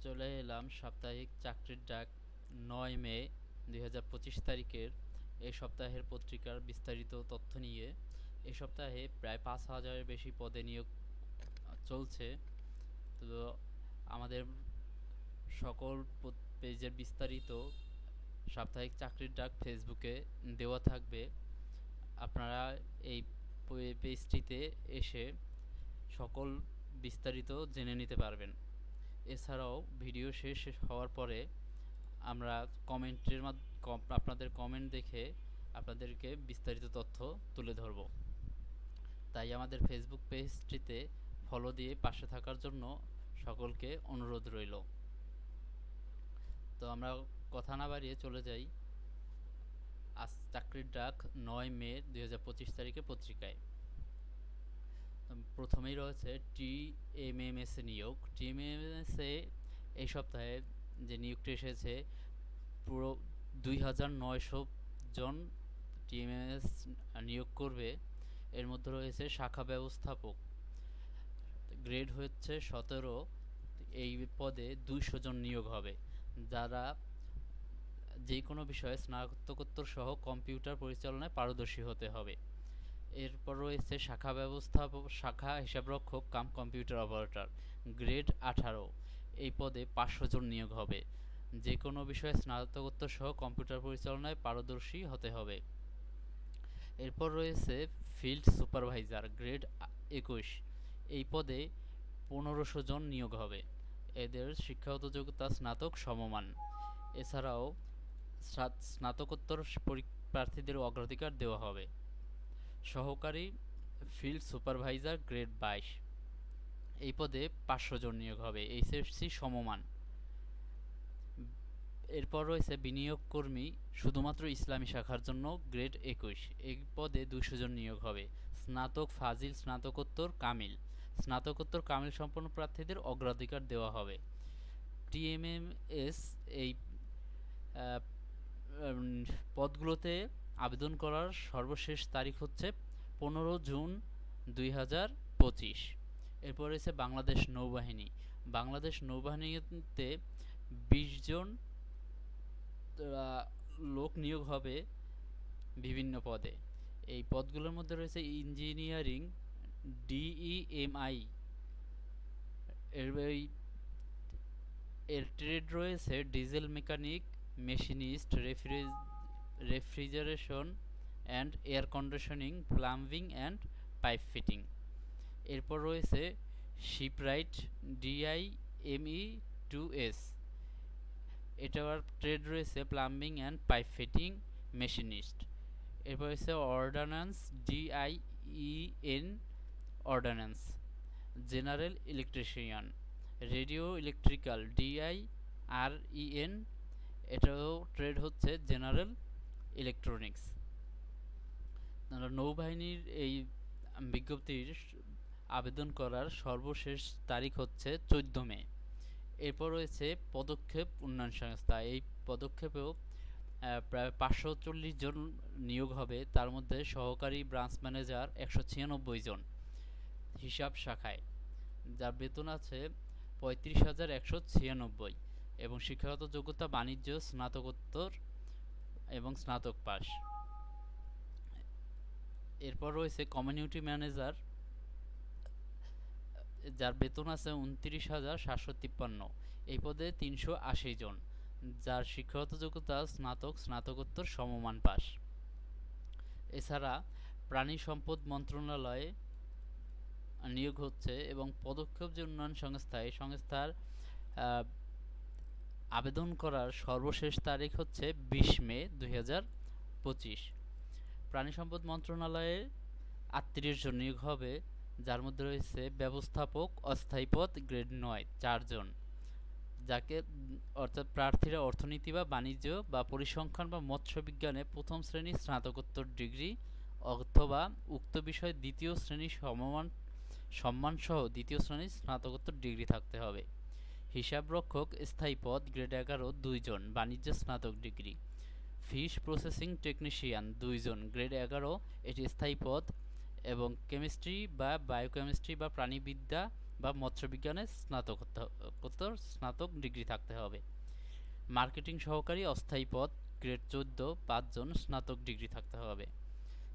চলে এলাম সাপ্তাহিক চাকরির ডাক 9 মে 2025 তারিখের এই সপ্তাহের পত্রিকার বিস্তারিত তথ্য নিয়ে। এই সপ্তাহে প্রায় 5,000-এর বেশি পদে নিয়োগ চলছে। তো আমাদের সকল পেজের বিস্তারিত সাপ্তাহিক চাকরির ডাক ফেসবুকে দেওয়া থাকবে। আপনারা এই পেজটিতে এসে সকল বিস্তারিত জেনে নিতে পারবেন। এছাড়াও ভিডিও শেষ হওয়ার পরে আমরা কমেন্টের আপনাদের কমেন্ট দেখে আপনাদেরকে বিস্তারিত তথ্য তুলে ধরব। তাই আমাদের ফেসবুক পেজটিতে ফলো দিয়ে পাশে থাকার জন্য সকলকে অনুরোধ রইল। তো আমরা কথা না বাড়িয়ে চলে যাই আজ চাকরির ডাক 9 মে 2025 তারিখে পত্রিকায়। প্রথমেই রয়েছে টিএমএমএস নিয়োগ। টিএমএমএসে এই সপ্তাহে যে নিয়োগটি এসেছে পুরো 2,900 জন টিএমএমএস নিয়োগ করবে। এর মধ্যে রয়েছে শাখা ব্যবস্থাপক, গ্রেড হচ্ছে 17। এই পদে 200 জন নিয়োগ হবে, যারা যে কোনো বিষয়ে স্নাতকোত্তর সহ কম্পিউটার পরিচালনায় পারদর্শী হতে হবে। এরপর রয়েছে শাখা হিসাবরক্ষক কাম কম্পিউটার অপারেটর, গ্রেড 18। এই পদে 500 জন নিয়োগ হবে, যে কোনো বিষয়ে স্নাতকোত্তর সহ কম্পিউটার পরিচালনায় পারদর্শী হতে হবে। এরপর রয়েছে ফিল্ড সুপারভাইজার, গ্রেড 21। এই পদে 1500 জন নিয়োগ হবে, এদের শিক্ষাগত যোগ্যতা স্নাতক সমমান। এছাড়াও স্নাতকোত্তর প্রার্থীদের অগ্রাধিকার দেওয়া হবে। সহকারী ফিল্ড সুপারভাইজার, গ্রেড 22। এই পদে 500 জন নিয়োগ হবে, এইচএসসি সমমান। এরপর রয়েছে বিনিয়োগ কর্মী শুধুমাত্র ইসলামী শাখার জন্য, গ্রেড 21। এই পদে 200 জন নিয়োগ হবে, স্নাতক, ফাজিল, স্নাতকোত্তর, কামিল। স্নাতকোত্তর কামিল সম্পন্ন প্রার্থীদের অগ্রাধিকার দেওয়া হবে। টিএমএমএস এই পদগুলোতে আবেদন করার সর্বশেষ তারিখ হচ্ছে 15 জুন 2025। এরপর রয়েছে বাংলাদেশ নৌবাহিনী। বাংলাদেশ নৌবাহিনীতে 20 জন লোক নিয়োগ হবে বিভিন্ন পদে। এই পদগুলোর মধ্যে রয়েছে ইঞ্জিনিয়ারিং, ডিইএমআই এর ট্রেড রয়েছে diesel mechanic, machinist, refrigeration and air conditioning, plumbing and pipe fitting. এরপর রয়েছে শিপরাইট, DIME2S। এটার ট্রেড রয়েছে plumbing and pipe fitting, machinist. এরপর রয়েছে ordnance, DIEN ordnance, general electrician. Radio electrical, DIREN। এটাও ট্রেড হচ্ছে জেনারেল ইলেকট্রনিক্স। নৌবাহিনীর এই বিজ্ঞপ্তির আবেদন করার সর্বশেষ তারিখ হচ্ছে 14 মে। এরপর রয়েছে পদক্ষেপ উন্নয়ন সংস্থা। এই পদক্ষেপেও প্রায় 540 জন নিয়োগ হবে, তার মধ্যে সহকারী ব্রাঞ্চ ম্যানেজার 196 জন হিসাব শাখায়, যার বেতন আছে 35,196 এবং শিক্ষাগত যোগ্যতা বাণিজ্য, স্নাতকোত্তর এবং স্নাতক পাস। এরপর রয়েছে কমিউনিটি ম্যানেজার, যার বেতন আছে 29,753। এই পদে 380 জন, যার শিক্ষাগত যোগ্যতা স্নাতক, স্নাতকোত্তর সমমান পাস। এছাড়া প্রাণী সম্পদ মন্ত্রণালয়ে নিয়োগ হচ্ছে এবং পদক্ষেপ যে উন্নয়ন সংস্থা, এই সংস্থার আবেদন করার সর্বশেষ তারিখ হচ্ছে 20 মে 2025। প্রাণী সম্পদ মন্ত্রণালয়ে 38 জন নিয়োগ হবে, যার মধ্যে রয়েছে ব্যবস্থাপক, অস্থায়ী পদ, গ্রেড 9, 4 জন, যাকে অর্থাৎ প্রার্থীরা অর্থনীতি বা বাণিজ্য বা পরিসংখ্যান বা মৎস্য বিজ্ঞানে প্রথম শ্রেণীর স্নাতকোত্তর ডিগ্রি অথবা উক্ত বিষয়ে দ্বিতীয় শ্রেণীর সম্মানসহ দ্বিতীয় শ্রেণীর স্নাতকোত্তর ডিগ্রি থাকতে হবে। হিসাবরক্ষক স্থায়ী পদ, গ্রেড 11, 2 জন, বাণিজ্য স্নাতক ডিগ্রি। ফিশ প্রসেসিং টেকনিশিয়ান 2 জন, গ্রেড 11, এটি স্থায়ী পদ এবং কেমিস্ট্রি বা বায়োকেমিস্ট্রি বা প্রাণীবিদ্যা বা মৎস্য বিজ্ঞানে স্নাতক ডিগ্রি থাকতে হবে। মার্কেটিং সহকারী অস্থায়ী পদ গ্রেড 14 5 জন স্নাতক ডিগ্রি থাকতে হবে।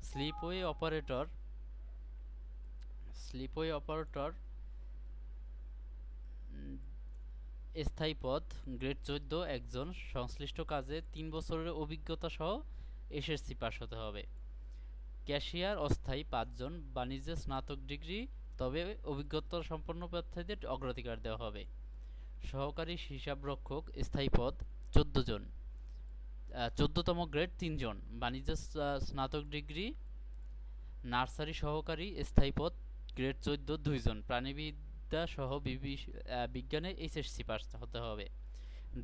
স্লিপওয়ে অপারেটর স্থায়ী পদ গ্রেড 14 একজন, সংশ্লিষ্ট কাজে 3 বছরের অভিজ্ঞতা সহ এসএসসি পাস হতে হবে। ক্যাশিয়ার অস্থায়ী 5 জন, বাণিজ্যে স্নাতক ডিগ্রি, তবে অভিজ্ঞতা সম্পন্ন প্রার্থীদের অগ্রাধিকার দেওয়া হবে। সহকারী হিসাবরক্ষক স্থায়ী পদ 14 জন, 14তম গ্রেড 3 জন, বাণিজ্য স্নাতক ডিগ্রি। নার্সারি সহকারী স্থায়ী পদ গ্রেড 14 2 জন, প্রাণীবিদ্যা সহ বিজ্ঞানে এইচএসসি পাস হতে হবে।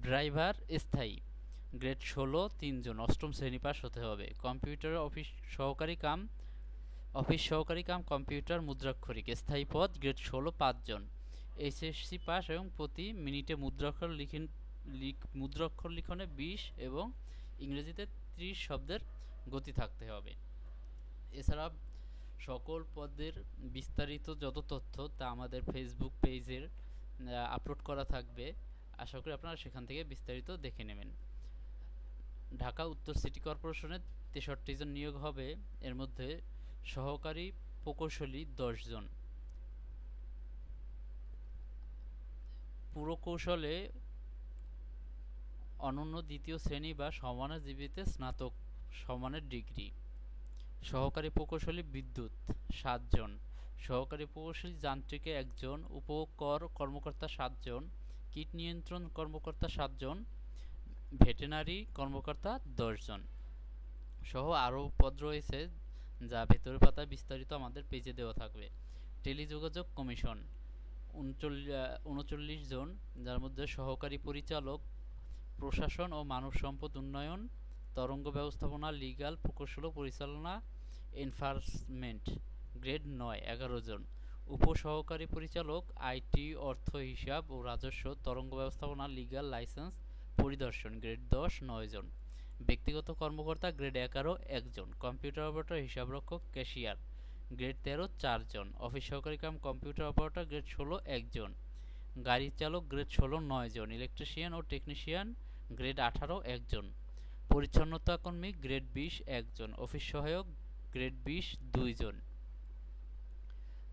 ড্রাইভার স্থায়ী গ্রেড 16 3 জন, 8ম শ্রেণী পাস হতে হবে। কম্পিউটার অফিস সহকারী কাম কম্পিউটার মুদ্রাক্ষরিক স্থায়ী পদ গ্রেড 16 5 জন, এইচএসসি পাস এবং প্রতি মিনিটে মুদ্রাক্ষর লিখনে 20 এবং ইংরেজিতে 30 শব্দের গতি থাকতে হবে। এছাড়া সকল পদের বিস্তারিত যত তথ্য তা আমাদের ফেসবুক পেজের আপলোড করা থাকবে, আশা করি আপনারা সেখান থেকে বিস্তারিত দেখে নেবেন। ঢাকা উত্তর সিটি কর্পোরেশনে 63 জন নিয়োগ হবে, এর মধ্যে সহকারী প্রকৌশলী 10 জন। পুরকৌশলে অনন্য দ্বিতীয় শ্রেণী বা সমানজীবীতে স্নাতক সমানের ডিগ্রি। সহকারী প্রকৌশলী বিদ্যুৎ 7 জন, সহকারী প্রকৌশলী যান্ত্রিকে 1 জন, উপকর কর্মকর্তা 7 জন, কীট নিয়ন্ত্রণ কর্মকর্তা 7 জন, ভেটেনারি কর্মকর্তা 10 জন সহ আরও পদ রয়েছে, যা ভেতরের পাতায় বিস্তারিত আমাদের পেজে দেওয়া থাকবে। টেলিযোগাযোগ কমিশন 39 জন, যার মধ্যে সহকারী পরিচালক প্রশাসন ও মানব সম্পদ উন্নয়ন, তরঙ্গ ব্যবস্থাপনা, লিগ্যাল, প্রকৌশল পরিচালনা, এনফোর্সমেন্ট গ্রেড 9 11 জন, উপসহকারী পরিচালক আইটি, অর্থ, হিসাব ও রাজস্ব, তরঙ্গ ব্যবস্থাপনা, লিগ্যাল, লাইসেন্স পরিদর্শন গ্রেড 10 9 জন, ব্যক্তিগত কর্মকর্তা গ্রেড 11 1 জন, কম্পিউটার অপারেটর, হিসাবরক্ষক, ক্যাশিয়ার গ্রেড 13 4 জন, অফিস সহকারী কাম কম্পিউটার অপারেটর গ্রেড 16 1 জন, গাড়ি চালক গ্রেড 16 9 জন, ইলেকট্রিশিয়ান ও টেকনিশিয়ান গ্রেড 18 1 জন, পরিচ্ছন্নতা কর্মী গ্রেড 20 1 জন, অফিস সহায়ক গ্রেড 20 2 জন।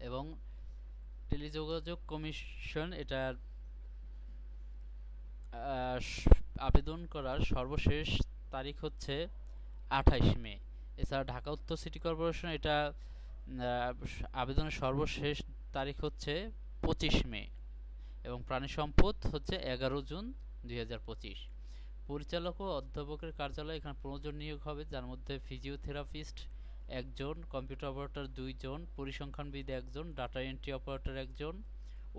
এবং টেলিযোগাযোগ কমিশন এটার আবেদন করার সর্বশেষ তারিখ হচ্ছে 28 মে। এছাড়া ঢাকা উত্তর সিটি কর্পোরেশন এটা আবেদনের সর্বশেষ তারিখ হচ্ছে 25 মে এবং প্রাণী সম্পদ হচ্ছে 11 জুন 2025। পরিচালক ও অধ্যাপকের কার্যালয় এখানে 15 জন নিয়োগ হবে, যার মধ্যে ফিজিওথেরাপিস্ট 1 জন, কম্পিউটার অপারেটর 2 জন, পরিসংখ্যানবিদ 1 জন, ডাটা এন্ট্রি অপারেটর 1 জন,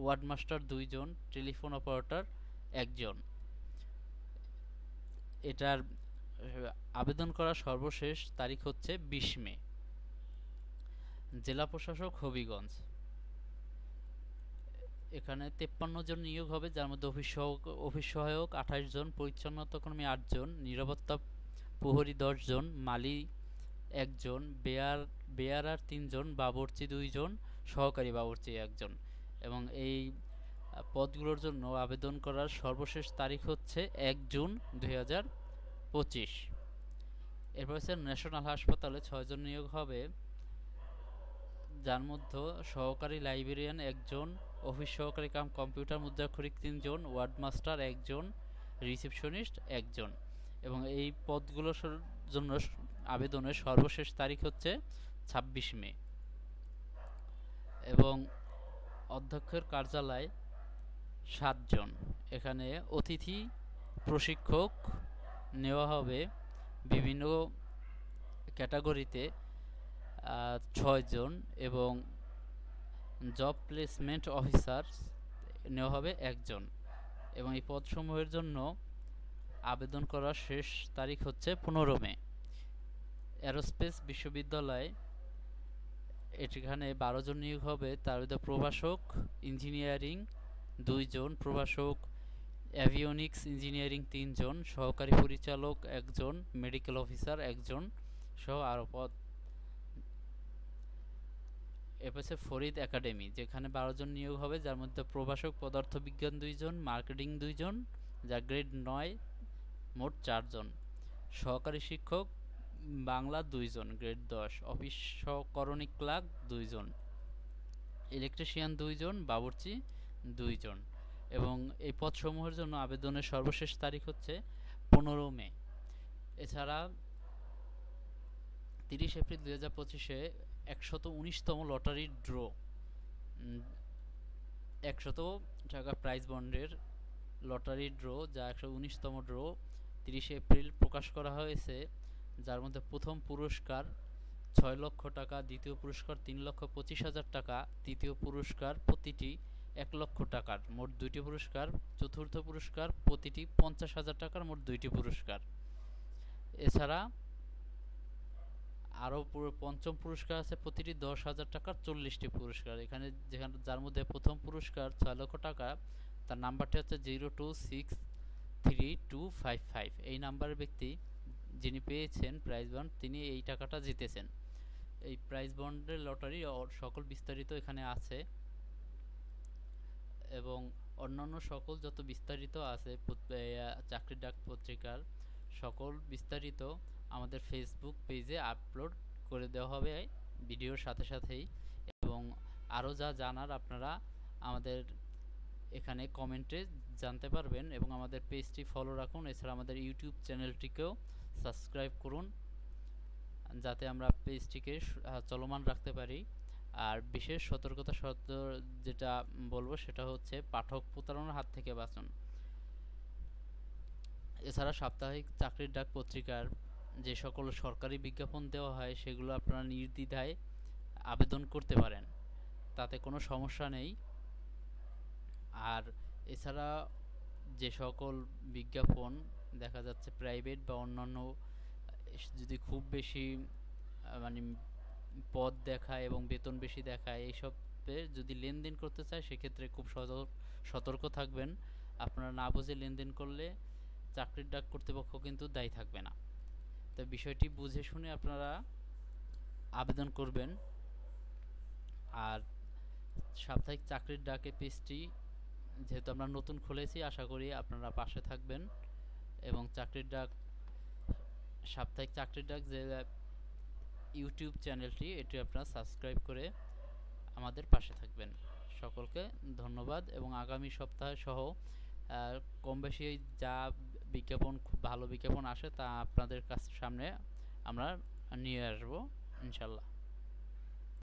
ওয়ার্ড মাস্টার 2 জন, টেলিফোন অপারেটর 1 জন। এটার আবেদন করার সর্বশেষ তারিখ হচ্ছে 20 মে। জেলা প্রশাসক হবিগঞ্জ এখানে 53 জন নিয়োগ হবে, যার মধ্যে অফিস সহায়ক 28 জন, পরিচ্ছন্নতা কর্মী 8 জন, নিরাপত্তা প্রহরী 10 জন, মালি 1 জন, বেয়ারার 3 জন, বাবুর্চি 2 জন, সহকারী বাবুর্চি 1 জন। এবং এই পদগুলোর জন্য আবেদন করার সর্বশেষ তারিখ হচ্ছে 1 জুন 2025। এরপর হচ্ছে ন্যাশনাল হাসপাতালে 6 জন নিয়োগ হবে, যার মধ্যে সহকারী লাইব্রেরিয়ান 1 জন, অফিস সহকারী কাম কম্পিউটার মুদ্রাক্ষরিক 3 জন, ওয়ার্ড মাস্টার 1 জন, রিসেপশনিস্ট 1 জন। এবং এই পদগুলোর জন্য আবেদনের সর্বশেষ তারিখ হচ্ছে 26 মে। এবং অধ্যক্ষের কার্যালয় 7 জন, এখানে অতিথি প্রশিক্ষক নেওয়া হবে বিভিন্ন ক্যাটাগরিতে 6 জন, এবং জব প্লেসমেন্ট অফিসার নেওয়া হবে 1 জন। এবং এই পদসমূহের জন্য আবেদন করার শেষ তারিখ হচ্ছে 15 মে। এরোস্পেস বিশ্ববিদ্যালয় এখানে 12 জন নিয়োগ হবে, তার মধ্যে প্রভাষক ইঞ্জিনিয়ারিং 2 জন, প্রভাষক অ্যাভিওনিক্স ইঞ্জিনিয়ারিং 3 জন, সহকারী পরিচালক 1 জন, মেডিকেল অফিসার 1 জন সহ আরও পদ। এরপর হচ্ছে ফরিদ একাডেমি, যেখানে 12 জন নিয়োগ হবে, যার মধ্যে প্রভাষক পদার্থবিজ্ঞান 2 জন, মার্কেটিং 2 জন, যা গ্রেড 9, মোট 4 জন। সহকারী শিক্ষক বাংলা 2 জন, গ্রেড 10, অফিস সহকরণিক ক্লার্ক 2 জন, ইলেকট্রিশিয়ান 2 জন, বাবুর্চি 2 জন। এবং এই পদসমূহের জন্য আবেদনের সর্বশেষ তারিখ হচ্ছে 15 মে। এছাড়া 30 এপ্রিল 2025-এ 119তম লটারি ড্র, 100 টাকা প্রাইজ বন্ডের লটারি ড্র, যা 119তম ড্র 30 এপ্রিল প্রকাশ করা হয়েছে, যার মধ্যে প্রথম পুরস্কার 6 লক্ষ টাকা, দ্বিতীয় পুরস্কার 3,25,000 টাকা, তৃতীয় পুরস্কার প্রতিটি 1 লক্ষ টাকার, মোট 2টি পুরস্কার, চতুর্থ পুরস্কার প্রতিটি 50,000 টাকার, মোট 2টি পুরস্কার। এছাড়া আরও পঞ্চম পুরস্কার আছে প্রতিটি 10,000 টাকার 40টি পুরস্কার। যেখানে যার মধ্যে প্রথম পুরস্কার 6 লক্ষ টাকা, তার নাম্বারটি হচ্ছে 02632555। এই নাম্বারের ব্যক্তি যিনি পেয়েছেন প্রাইজ বন্ড, তিনি এই টাকাটা জিতেছেন। এই প্রাইজ বন্ডের লটারি সকল বিস্তারিত এখানে আছে, এবং অন্যান্য সকল যত বিস্তারিত আছে চাকরির ডাক পত্রিকার সকল বিস্তারিত আমাদের ফেসবুক পেজে আপলোড করে দেওয়া হবে ভিডিওর সাথে সাথেই। এবং আরও যা জানার আপনারা আমাদের এখানে কমেন্টে জানতে পারবেন, এবং আমাদের পেজটি ফলো রাখুন। এছাড়া আমাদের ইউটিউব চ্যানেলটিকেও সাবস্ক্রাইব করুন, যাতে আমরা পেজটিকে চলমান রাখতে পারি। আর বিশেষ সতর্কতা যেটা বলবো সেটা হচ্ছে পাঠক প্রতারণার হাত থেকে বাঁচুন। এছাড়া সাপ্তাহিক চাকরির ডাক পত্রিকার যে সকল সরকারি বিজ্ঞাপন দেওয়া হয়, সেগুলো আপনারা নির্দ্বিধায় আবেদন করতে পারেন, তাতে কোনো সমস্যা নেই। আর এছাড়া যে সকল বিজ্ঞাপন দেখা যাচ্ছে প্রাইভেট বা অন্যান্য, যদি খুব বেশি মানে পদ দেখায় এবং বেতন বেশি দেখায়, এইসবে যদি লেনদেন করতে চায় সেক্ষেত্রে খুব সতর্ক থাকবেন। আপনারা না বুঝে লেনদেন করলে চাকরির ডাক কর্তৃপক্ষ কিন্তু দায়ী থাকবে না। তো বিষয়টি বুঝে শুনে আপনারা আবেদন করবেন। আর সাপ্তাহিক চাকরির ডাকে পেজটি যেহেতু আমরা নতুন খুলেছি, আশা করি আপনারা পাশে থাকবেন, এবং সাপ্তাহিক চাকরির ডাক যে ইউটিউব চ্যানেলটি, এটি আপনারা সাবস্ক্রাইব করে আমাদের পাশে থাকবেন। সকলকে ধন্যবাদ, এবং আগামী সপ্তাহে সহ কম বেশি যা বিজ্ঞাপন, খুব ভালো বিজ্ঞাপন আসে তা আপনাদের সামনে আমরা নিয়ে আসবো ইনশাল্লাহ।